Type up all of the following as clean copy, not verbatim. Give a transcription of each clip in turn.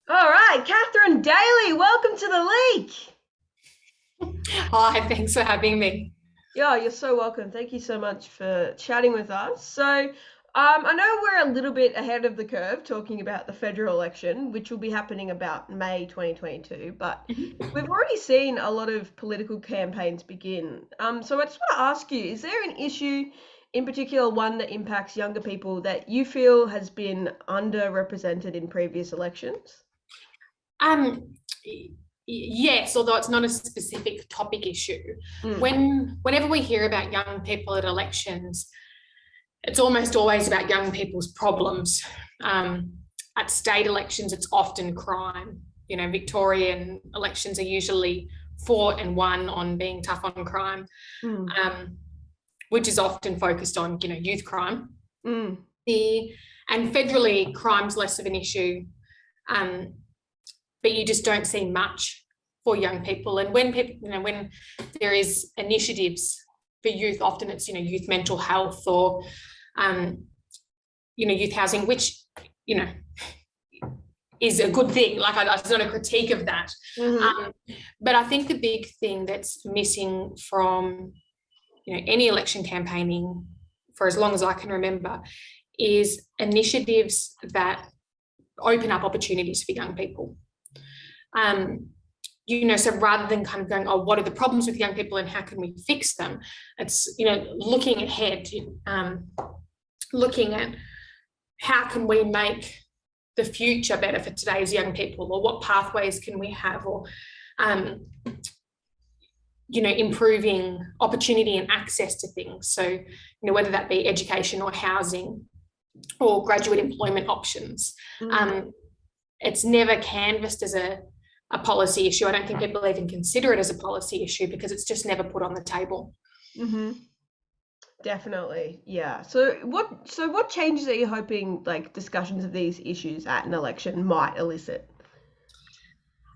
All right, Kathryn, Daley, welcome to the leak. Hi, thanks for having me. Yeah, you're so welcome. Thank you so much for chatting with us. I know we're a little bit ahead of the curve talking about the federal election, which will be happening about May 2022, but we've already seen a lot of political campaigns begin. So I just want to ask you, is there an issue in particular, one that impacts younger people that you feel has been underrepresented in previous elections? Um, yes, although it's not a specific topic issue. Mm, Whenever we hear about young people at elections, it's almost always about young people's problems. At state elections, it's often crime. Victorian elections are usually fought and won on being tough on crime, mm, um, which is often focused on, youth crime. mm. The and federally, crime's less of an issue. Um, but you just don't see much for young people. And when people, when there is initiatives for youth, often it's, youth mental health or, um, youth housing, which, you know, is a good thing. Like, it's not a critique of that. Mhm. But I think the big thing that's missing from, any election campaigning for as long as I can remember is initiatives that open up opportunities for young people. Um, so rather than kind of going, oh, what are the problems with young people and how can we fix them? It's, looking ahead, looking at how can we make the future better for today's young people, or what pathways can we have, or, um, improving opportunity and access to things. So, whether that be education or housing or graduate employment options. Mm. Um, it's never canvassed as a policy issue. I don't think people even consider it as a policy issue because it's just never put on the table. Mhm. Definitely. Yeah. So what changes are you hoping like discussions of these issues at an election might elicit?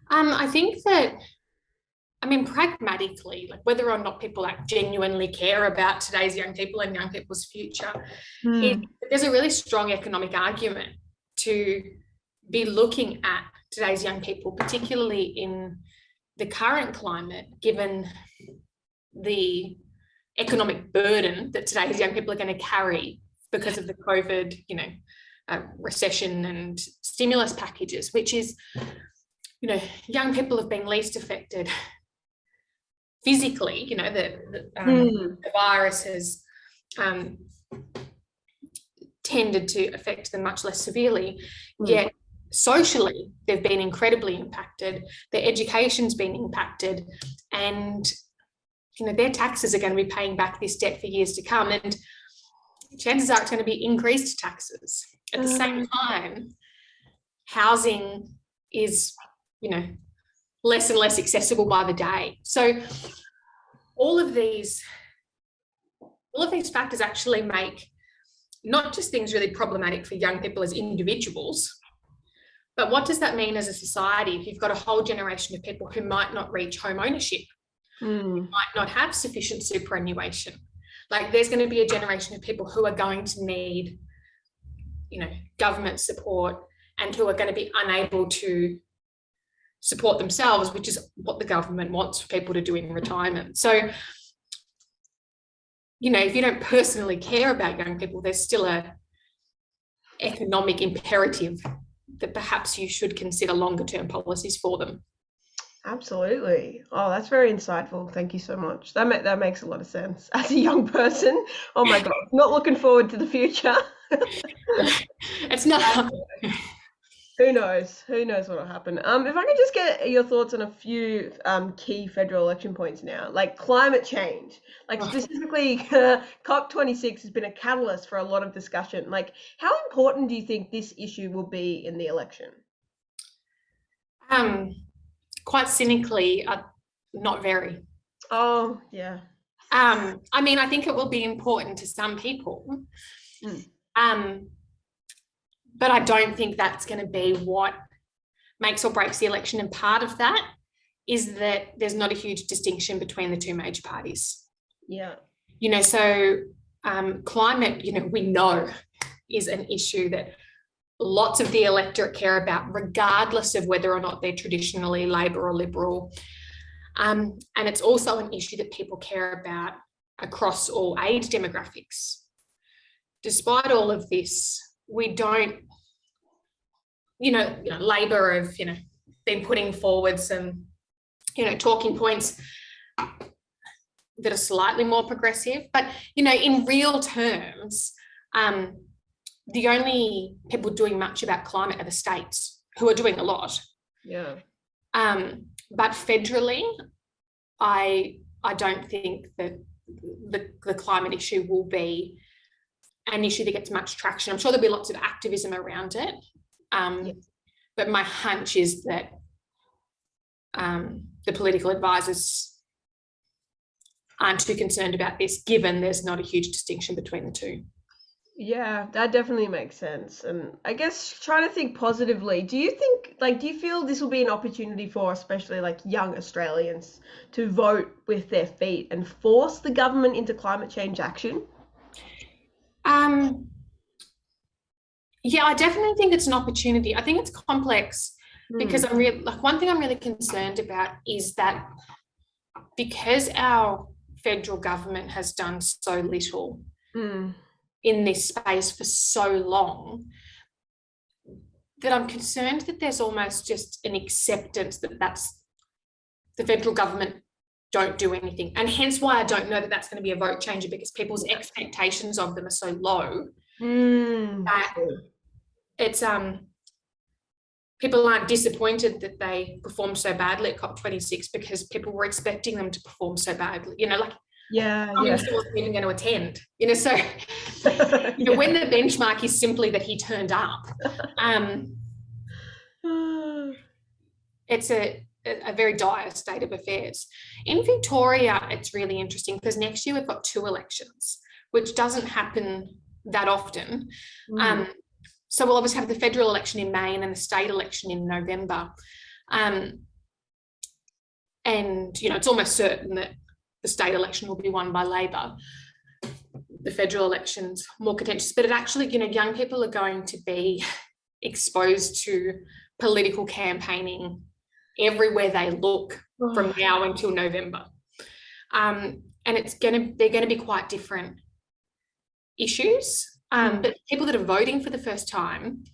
I think that, pragmatically, like whether or not people like genuinely care about today's young people and young people's future, Mm. there's a really strong economic argument to be looking at today's young people, particularly in the current climate, given the economic burden that today's young people are going to carry because of the COVID, recession and stimulus packages, which is, young people have been least affected physically. Mm. The virus has um, tended to affect them much less severely, Mm. yet socially they've been incredibly impacted. Their education's been impacted, and their taxes are going to be paying back this debt for years to come. And chances are it's going to be increased taxes. At the same Um, time, housing is, you know, less and less accessible by the day. So all of these, all of these factors actually make not just things really problematic for young people as individuals, but what does that mean as a society if you've got a whole generation of people who might not reach home ownership, mm. might not have sufficient superannuation? Like, there's going to be a generation of people who are going to need, government support, and who are going to be unable to support themselves, which is what the government wants for people to do in retirement. So, if you don't personally care about young people, there's still a economic imperative that perhaps you should consider longer term policies for them. Absolutely. Oh, that's very insightful. Thank you so much. That makes a lot of sense. As a young person, oh my God, not looking forward to the future. It's not. Who knows? Who knows what'll happen? If I could just get your thoughts on a few key federal election points now, like climate change, like specifically COP26 has been a catalyst for a lot of discussion. Like, how important do you think this issue will be in the election? um, Quite cynically, not very. Oh, yeah. I think it will be important to some people, Mm, um, but I don't think that's going to be what makes or breaks the election. And part of that is that there's not a huge distinction between the two major parties. yeah. So climate, we know is an issue that lots of the electorate care about, regardless of whether or not they're traditionally Labor or Liberal. And it's also an issue that people care about across all age demographics. Despite all of this, we don't, Labor have, been putting forward some, talking points that are slightly more progressive. But, in real terms, the only people doing much about climate are the states, who are doing a lot. Yeah. But federally, I don't think that the climate issue will be an issue that gets much traction. I'm sure there'll be lots of activism around it. But my hunch is that the political advisors aren't too concerned about this, given there's not a huge distinction between the two. Yeah, that definitely makes sense. And I guess trying to think positively, do you feel this will be an opportunity for especially like young Australians to vote with their feet and force the government into climate change action? Yeah, I definitely think it's an opportunity. I think it's complex because one thing I'm really concerned about is that because our federal government has done so little in this space for so long, that I'm concerned that there's almost just an acceptance that that's the federal government don't do anything. And hence why I don't know that that's going to be a vote changer, because people's expectations of them are so low that it's people aren't disappointed that they performed so badly at COP26 because people were expecting them to perform so badly, Minister wasn't even going to attend, so when the benchmark is simply that he turned up, it's a very dire state of affairs. In Victoria, it's really interesting because next year we've got 2 elections, which doesn't happen that often. So we'll obviously have the federal election in May and then the state election in November. And, it's almost certain that the state election will be won by Labor. The federal election's more contentious, but it actually, young people are going to be exposed to political campaigning everywhere they look from now until November. And they're going to be quite different issues. But people that are voting for the first time,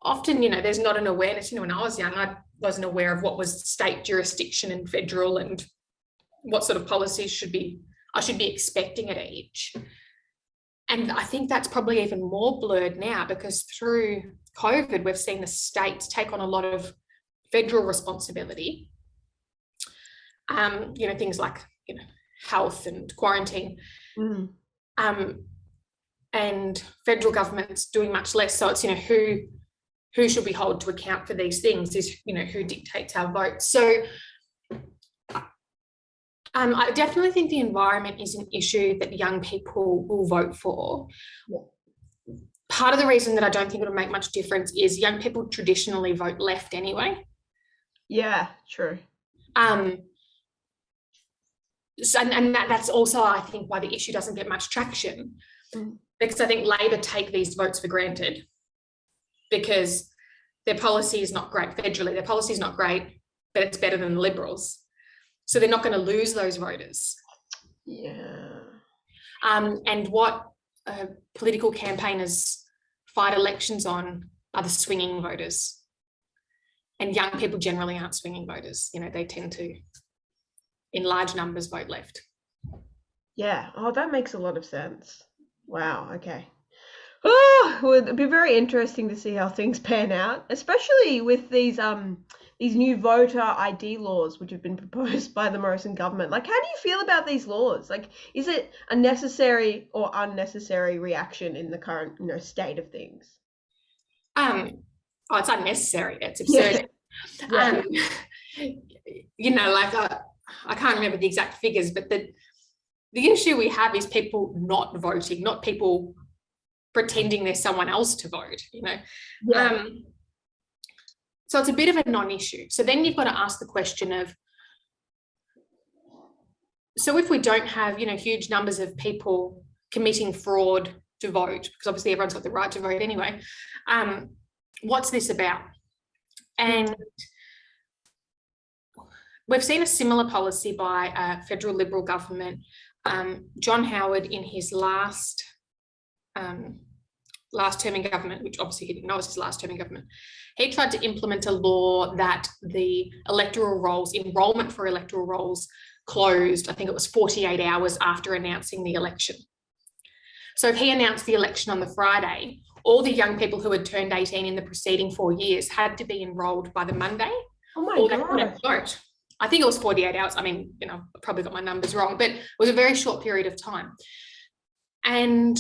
often, there's not an awareness. When I was young, I wasn't aware of what was state jurisdiction and federal and what sort of policies I should be expecting at each. And I think that's probably even more blurred now because through COVID, we've seen the states take on a lot of federal responsibility. Things like, health and quarantine. And federal government's doing much less. So it's, who should we hold to account for these things is, who dictates our votes. So I definitely think the environment is an issue that young people will vote for. Part of the reason that I don't think it'll make much difference is young people traditionally vote left anyway. Yeah, true. That's also, I think, why the issue doesn't get much traction. Because I think Labor take these votes for granted because their policy is not great federally. Their policy is not great, but it's better than the Liberals. So they're not going to lose those voters. Yeah. And what political campaigners fight elections on are the swinging voters. And young people generally aren't swinging voters. They tend to, in large numbers, vote left. Yeah. Oh, that makes a lot of sense. Wow. Okay. Oh, well, it'd be very interesting to see how things pan out, especially with these new voter ID laws which have been proposed by the Morrison government. Like, how do you feel about these laws? Like, is it a necessary or unnecessary reaction in the current, state of things? It's unnecessary. It's absurd. Yeah. I can't remember the exact figures, but the issue we have is people not voting, not people pretending there's someone else to vote, So it's a bit of a non-issue. So then you've got to ask the question of, so if we don't have, huge numbers of people committing fraud to vote, because obviously everyone's got the right to vote anyway. What's this about? And we've seen a similar policy by a federal Liberal government. John Howard, in his last term in government, which obviously he didn't know was his last term in government, he tried to implement a law that the electoral rolls, enrolment for electoral rolls, closed, I think it was 48 hours after announcing the election. So if he announced the election on the Friday, all the young people who had turned 18 in the preceding 4 years had to be enrolled by the Monday. Oh my or they God. couldn't vote. I think it was 48 hours. I mean, I probably got my numbers wrong, but it was a very short period of time. And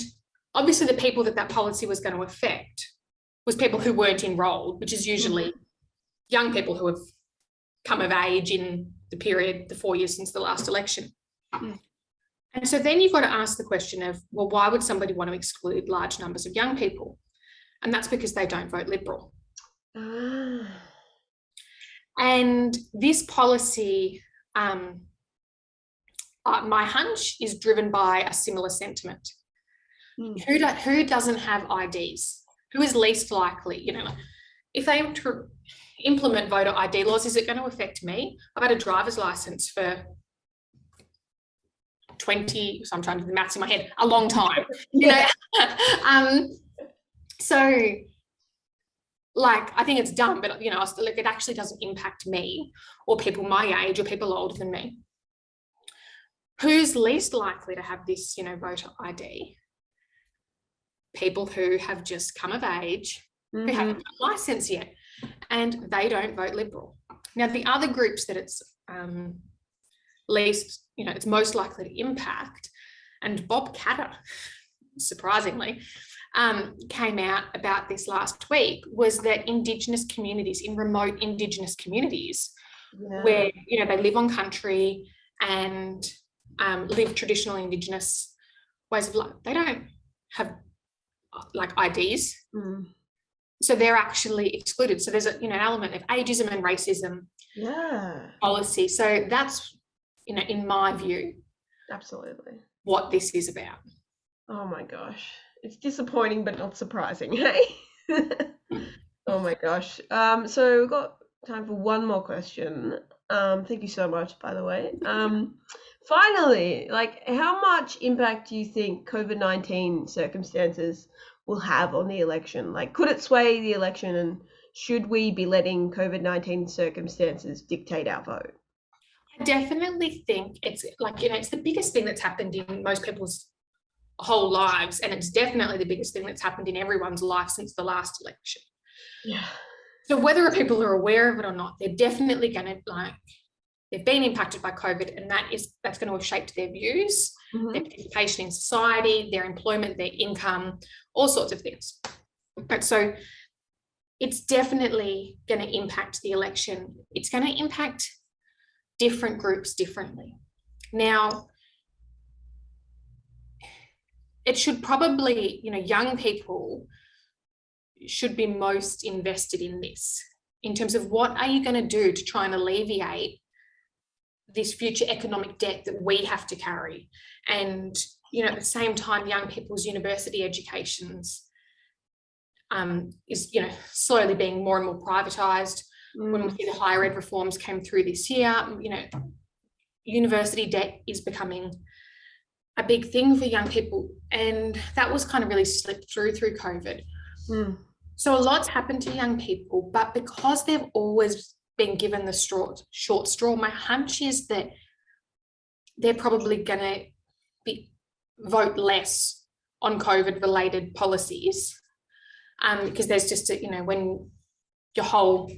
obviously the people that policy was going to affect was people who weren't enrolled, which is usually young people who have come of age in the period, the 4 years since the last election. And so then you've got to ask the question of, well, why would somebody want to exclude large numbers of young people? And that's because they don't vote Liberal. And this policy, my hunch, is driven by a similar sentiment. Who doesn't have IDs? Who is least likely? If they implement voter ID laws, is it going to affect me? I've had a driver's license for 20, so I'm trying to do the maths in my head, a long time. So I think it's dumb, but it actually doesn't impact me or people my age or people older than me. Who's least likely to have this, voter ID? People who have just come of age, who haven't got a license yet, and they don't vote Liberal. Now, the other groups that it's least, it's most likely to impact, and Bob Katter, surprisingly, came out about this last week, was that Indigenous communities, in remote Indigenous communities, where, they live on country and live traditional Indigenous ways of life, they don't have IDs. So they're actually excluded. So there's an element of ageism and racism policy. So that's, in my view, absolutely what this is about. Oh my gosh. It's disappointing, but not surprising, hey? Oh my gosh. So we've got time for one more question. Thank you so much, by the way. Finally, how much impact do you think COVID-19 circumstances will have on the election? Could it sway the election, and should we be letting COVID-19 circumstances dictate our vote? I definitely think it's it's the biggest thing that's happened in most people's whole lives, and it's definitely the biggest thing that's happened in everyone's life since the last election. So whether people are aware of it or not, they're definitely going to they've been impacted by COVID, and that's going to have shaped their views, their participation in society, their employment, their income, all sorts of things. But so it's definitely going to impact the election. It's going to impact different groups differently. Now, it should probably, young people should be most invested in this, in terms of what are you going to do to try and alleviate this future economic debt that we have to carry. And, at the same time, young people's university educations is, slowly being more and more privatised. When we see the higher ed reforms came through this year, university debt is becoming a big thing for young people, and that was kind of really slipped through COVID. So a lot's happened to young people, but because they've always been given the short straw, my hunch is that they're probably going to vote less on COVID related policies, because there's just when your whole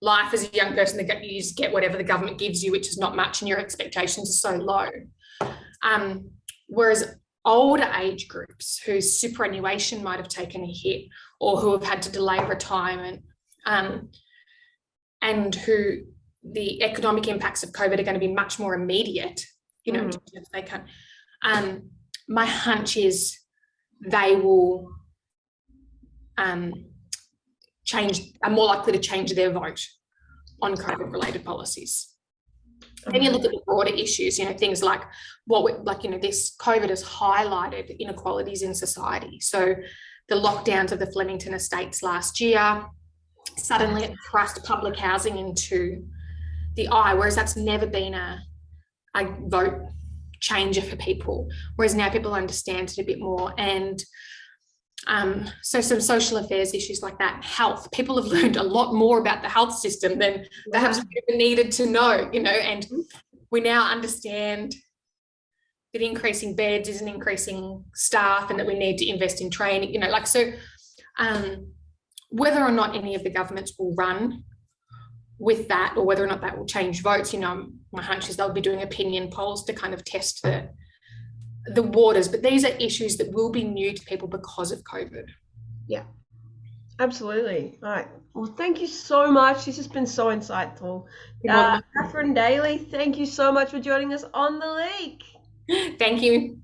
life as a young person, you just get whatever the government gives you, which is not much, and your expectations are so low. Whereas older age groups whose superannuation might have taken a hit, or who have had to delay retirement, and who the economic impacts of COVID are going to be much more immediate, they can't. My hunch is they will are more likely to change their vote on COVID related policies. Then you look at the broader issues, things like this COVID has highlighted inequalities in society. So the lockdowns of the Flemington estates last year, suddenly it thrust public housing into the eye, whereas that's never been a vote changer for people, whereas now people understand it a bit more. And so some social affairs issues like that, health, people have learned a lot more about the health system than perhaps we ever needed to know, and we now understand that increasing beds isn't increasing staff and that we need to invest in training, whether or not any of the governments will run with that, or whether or not that will change votes, my hunch is they'll be doing opinion polls to kind of test the waters. But these are issues that will be new to people because of COVID. Yeah, absolutely. All right. Well, thank you so much. This has been so insightful. Kathryn, Daley, thank you so much for joining us on The Leak. Thank you.